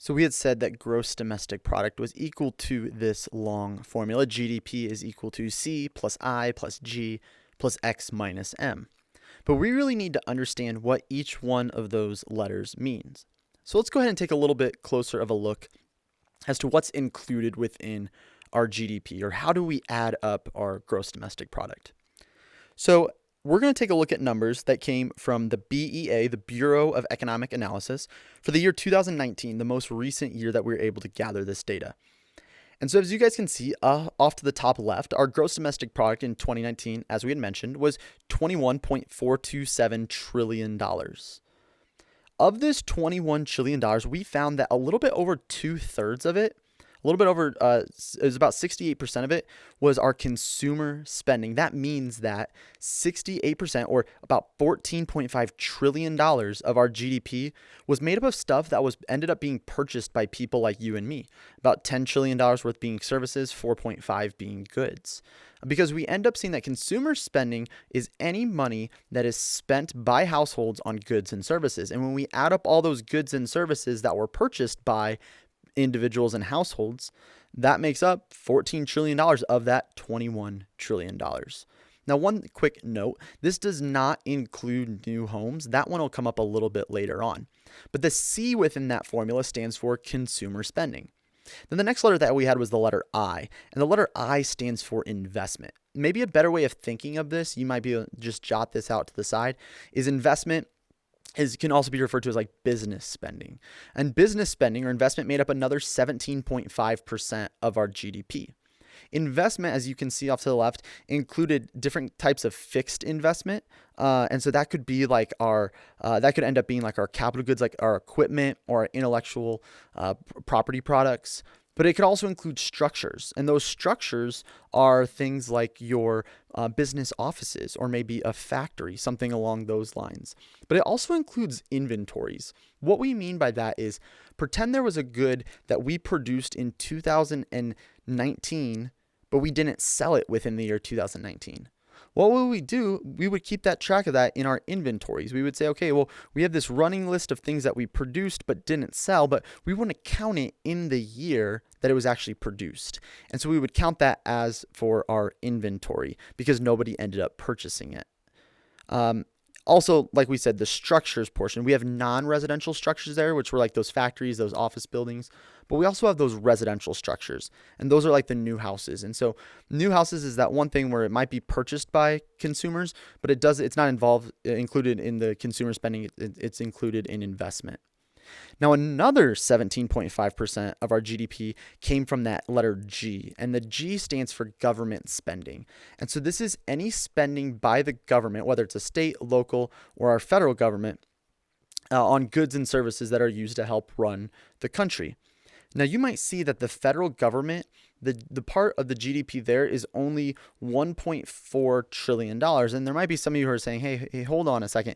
So we had said that gross domestic product was equal to this long formula. GDP is equal to C plus I plus G plus X minus M. But we really need to understand what each one of those letters means. So let's go ahead and take a little bit closer of a look as to what's included within our GDP, or how do we add up our gross domestic product. So we're going to take a look at numbers that came from the BEA, the Bureau of Economic Analysis, for the year 2019, the most recent year that we were able to gather this data. And so as you guys can see off to the top left, our gross domestic product in 2019, as we had mentioned, was $21.427 trillion. Of this $21 trillion, we found that a little bit over 2/3 of it, a little bit over, it was about 68% of it, was our consumer spending. That means that 68%, or about $14.5 trillion of our GDP, was made up of stuff that ended up being purchased by people like you and me. About $10 trillion worth being services, 4.5 being goods. Because we end up seeing that consumer spending is any money that is spent by households on goods and services. And when we add up all those goods and services that were purchased by individuals and households, that makes up $14 trillion of that $21 trillion. Now, one quick note, this does not include new homes. That one will come up a little bit later on. But the C within that formula stands for consumer spending. Then the next letter that we had was the letter I, and the letter I stands for investment. Maybe a better way of thinking of this, you might be able to just jot this out to the side, is investment can also be referred to as like business spending. And business spending or investment made up another 17.5% of our GDP. Investment, as you can see off to the left, included different types of fixed investment. And so that could be like that could end up being like our capital goods, like our equipment or our intellectual property products. But it could also include structures, and those structures are things like your business offices or maybe a factory, something along those lines. But it also includes inventories. What we mean by that is, pretend there was a good that we produced in 2019, but we didn't sell it within the year 2019. What would we do? We would keep that track of that in our inventories. We would say, okay, well, we have this running list of things that we produced but didn't sell, but we want to count it in the year that it was actually produced. And so we would count that as for our inventory because nobody ended up purchasing it. Also, like we said, the structures portion, we have non-residential structures there, which were like those factories, those office buildings, but we also have those residential structures, and those are like the new houses. And so new houses is that one thing where it might be purchased by consumers, but it's not included in the consumer spending, it's included in investment. Now, another 17.5% of our GDP came from that letter G, and the G stands for government spending. And so this is any spending by the government, whether it's a state, local, or our federal government, on goods and services that are used to help run the country. Now, you might see that the federal government, the part of the GDP there is only $1.4 trillion. And there might be some of you who are saying, hey, hold on a second.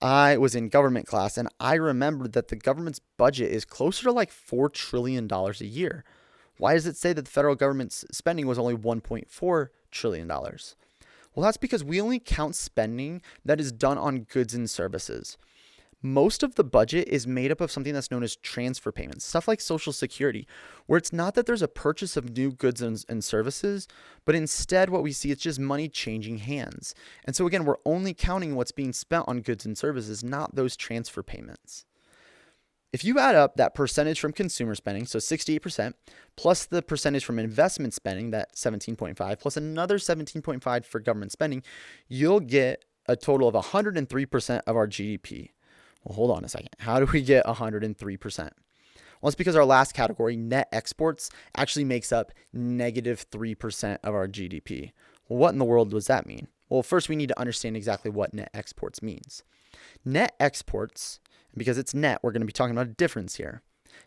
I was in government class and I remembered that the government's budget is closer to like $4 trillion a year. Why does it say that the federal government's spending was only $1.4 trillion? Well, that's because we only count spending that is done on goods and services. Most of the budget is made up of something that's known as transfer payments, stuff like Social Security, where it's not that there's a purchase of new goods and services, but instead what we see is just money changing hands. And so again, we're only counting what's being spent on goods and services, not those transfer payments. If you add up that percentage from consumer spending, so 68%, plus the percentage from investment spending, that 17.5, plus another 17.5 for government spending, you'll get a total of 103% of our GDP. Well, hold on a second. How do we get 103%? Well, it's because our last category, net exports, actually makes up -3% of our GDP. Well, what in the world does that mean? Well, first we need to understand exactly what net exports means. Net exports, because it's net, we're going to be talking about a difference here.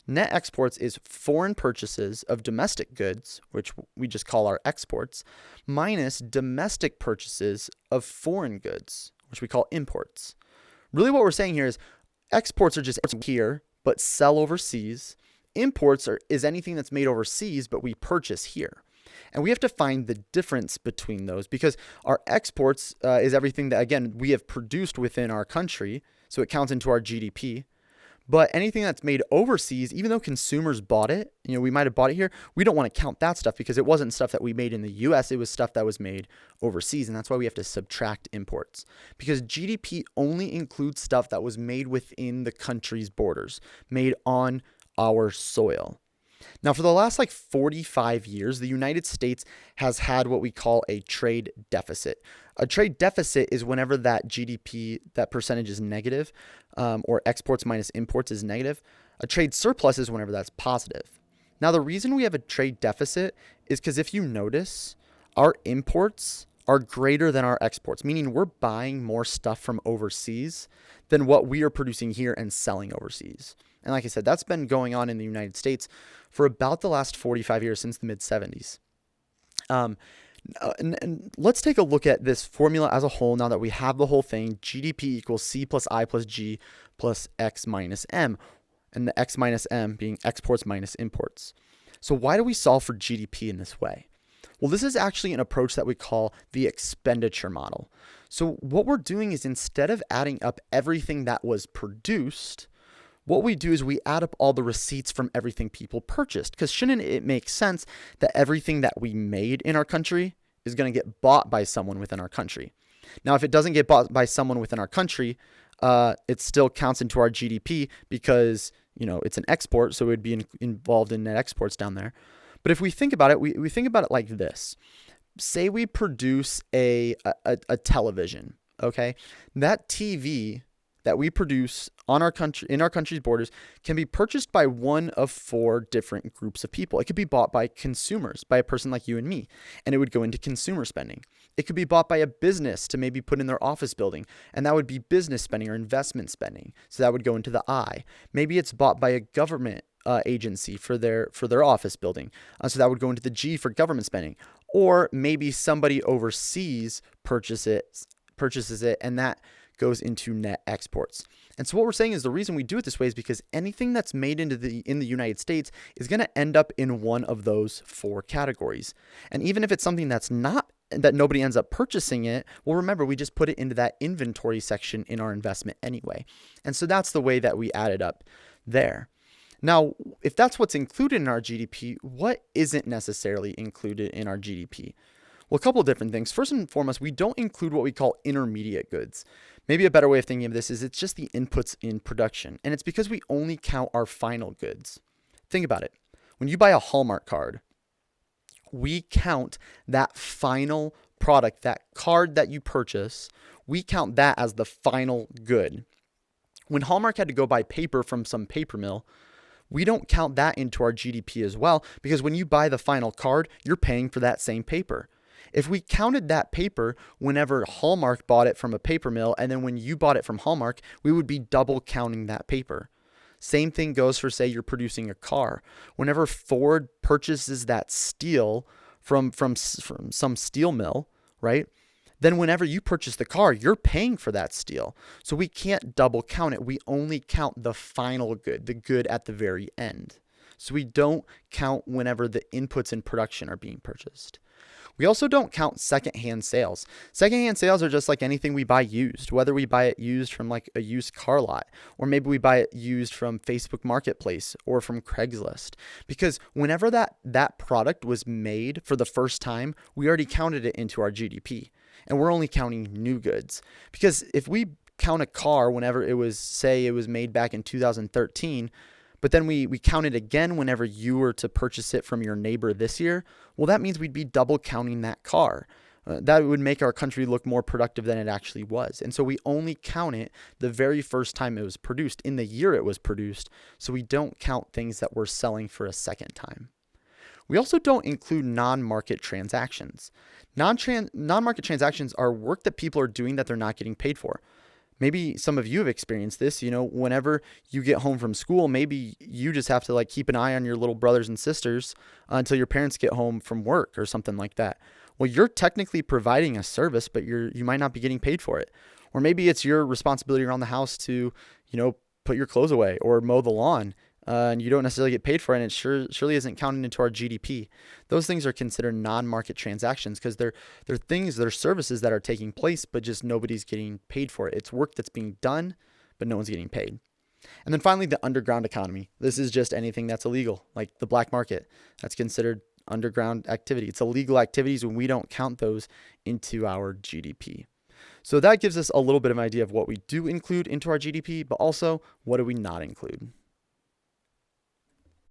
Net exports is foreign purchases of domestic goods, which we just call our exports, minus domestic purchases of foreign goods, which we call imports. Really what we're saying here is exports are just here, but sell overseas. Imports is anything that's made overseas, but we purchase here. And we have to find the difference between those because our exports is everything that, again, we have produced within our country. So it counts into our GDP. But anything that's made overseas, even though consumers bought it, we might have bought it here, we don't want to count that stuff because it wasn't stuff that we made in the US, it was stuff that was made overseas. And that's why we have to subtract imports, because GDP only includes stuff that was made within the country's borders, made on our soil. Now, for the last 45 years, the United States has had what we call a trade deficit. A trade deficit is whenever that GDP, that percentage is negative, or exports minus imports is negative. A trade surplus is whenever that's positive. Now, the reason we have a trade deficit is because if you notice, our imports are greater than our exports, meaning we're buying more stuff from overseas than what we are producing here and selling overseas. And like I said, that's been going on in the United States for about the last 45 years, since the mid 70s. And let's take a look at this formula as a whole now that we have the whole thing. GDP equals C plus I plus G plus X minus M, and the X minus M being exports minus imports. So why do we solve for GDP in this way? Well, this is actually an approach that we call the expenditure model. So what we're doing is, instead of adding up everything that was produced, what we do is we add up all the receipts from everything people purchased. Because shouldn't it make sense that everything that we made in our country is going to get bought by someone within our country? Now, if it doesn't get bought by someone within our country, it still counts into our GDP because, it's an export, so it would be involved in net exports down there. But if we think about it, we think about it like this. Say we produce a television, okay? That TV that we produce in our country's borders can be purchased by one of 4 different groups of people. It could be bought by consumers, by a person like you and me, and it would go into consumer spending. It could be bought by a business to maybe put in their office building, and that would be business spending or investment spending. So that would go into the I. Maybe it's bought by a government agency for their office building. So that would go into the G for government spending. Or maybe somebody overseas purchases it, and that goes into net exports. And so what we're saying is, the reason we do it this way is because anything that's made in the United States is going to end up in one of those 4 categories. And even if it's something that nobody ends up purchasing it, well, remember, we just put it into that inventory section in our investment anyway. And so that's the way that we add it up there. Now, if that's what's included in our GDP, what isn't necessarily included in our GDP? Well, a couple of different things. First and foremost, we don't include what we call intermediate goods. Maybe a better way of thinking of this is it's just the inputs in production. And it's because we only count our final goods. Think about it. When you buy a Hallmark card, we count that final product, that card that you purchase, we count that as the final good. When Hallmark had to go buy paper from some paper mill, we don't count that into our GDP as well, because when you buy the final card, you're paying for that same paper. If we counted that paper whenever Hallmark bought it from a paper mill, and then when you bought it from Hallmark, we would be double counting that paper. Same thing goes for, say, you're producing a car. Whenever Ford purchases that steel from some steel mill, right? Then whenever you purchase the car, you're paying for that steel. So we can't double count it. We only count the final good, the good at the very end. So we don't count whenever the inputs in production are being purchased. We also don't count secondhand sales. Secondhand sales are just like anything we buy used, whether we buy it used from like a used car lot, or maybe we buy it used from Facebook Marketplace or from Craigslist. Because whenever that product was made for the first time, we already counted it into our GDP. And we're only counting new goods. Because if we count a car whenever it was made back in 2013, but then we count it again whenever you were to purchase it from your neighbor this year, well, that means we'd be double counting that car. That would make our country look more productive than it actually was. And so we only count it the very first time it was produced, in the year it was produced. So we don't count things that we're selling for a second time. We also don't include non-market transactions. Non-market transactions are work that people are doing that they're not getting paid for. Maybe some of you have experienced this, whenever you get home from school, maybe you just have to keep an eye on your little brothers and sisters until your parents get home from work or something like that. Well, you're technically providing a service, but you might not be getting paid for it. Or maybe it's your responsibility around the house to, put your clothes away or mow the lawn. And you don't necessarily get paid for it, and it surely isn't counted into our GDP. Those things are considered non-market transactions because they're services that are taking place, but just nobody's getting paid for it. It's work that's being done, but no one's getting paid. And then finally, the underground economy. This is just anything that's illegal, like the black market. That's considered underground activity. It's illegal activities when we don't count those into our GDP. So that gives us a little bit of an idea of what we do include into our GDP, but also what do we not include.